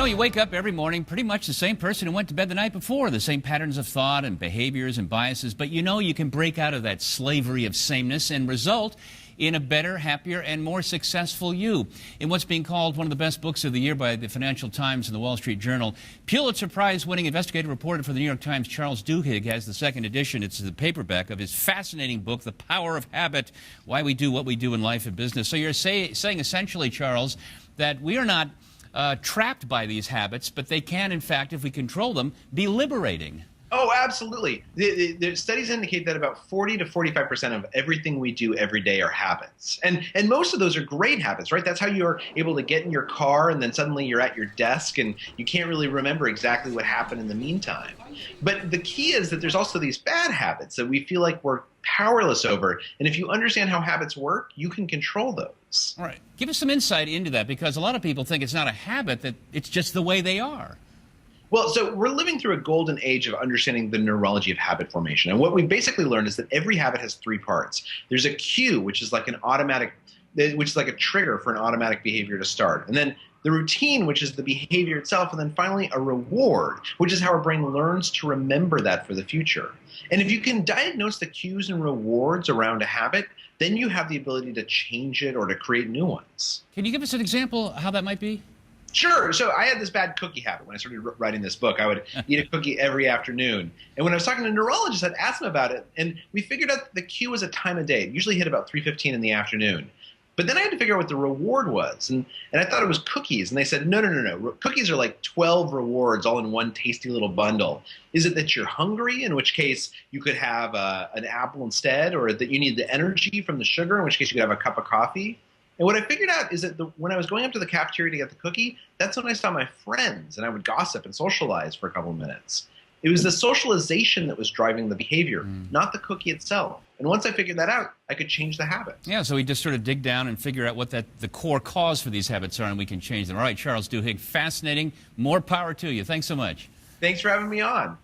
know, you wake up every morning pretty much the same person who went to bed the night before, the same patterns of thought and behaviors and biases, but you know you can break out of that slavery of sameness and result in a better, happier, and more successful you. In what's being called one of the best books of the year by the Financial Times and the Wall Street Journal, Pulitzer Prize-winning investigative reporter for the New York Times, Charles Duhigg, has the second edition. It's the paperback of his fascinating book, The Power of Habit, Why We Do What We Do in Life and Business. So you're saying essentially, Charles, that we are not trapped by these habits, but they can, in fact, if we control them, be liberating. Oh, absolutely. The studies indicate that about 40 to 45% of everything we do every day are habits. And most of those are great habits, right? That's how you're able to get in your car and then suddenly you're at your desk and you can't really remember exactly what happened in the meantime. But the key is that there's also these bad habits that we feel like we're powerless over. And if you understand how habits work, you can control those. All right. Give us some insight into that, because a lot of people think it's not a habit, that it's just the way they are. Well, so we're living through a golden age of understanding the neurology of habit formation. And what we basically learned is that every habit has three parts. There's a cue, which is like a trigger for an automatic behavior to start. And then the routine, which is the behavior itself. And then finally, a reward, which is how our brain learns to remember that for the future. And if you can diagnose the cues and rewards around a habit, then you have the ability to change it or to create new ones. Can you give us an example how that might be? Sure. So I had this bad cookie habit when I started writing this book. I would eat a cookie every afternoon. And when I was talking to a neurologist, I'd ask him about it. And we figured out the cue was a time of day. It usually hit about 3:15 in the afternoon. But then I had to figure out what the reward was. And I thought it was cookies. And they said, no. Cookies are like 12 rewards all in one tasty little bundle. Is it that you're hungry, in which case you could have an apple instead, or that you need the energy from the sugar, in which case you could have a cup of coffee? And what I figured out is that when I was going up to the cafeteria to get the cookie, that's when I saw my friends, and I would gossip and socialize for a couple of minutes. It was the socialization that was driving the behavior, not the cookie itself. And once I figured that out, I could change the habit. Yeah, so we just sort of dig down and figure out what the core cause for these habits are, and we can change them. All right, Charles Duhigg, fascinating. More power to you. Thanks so much. Thanks for having me on.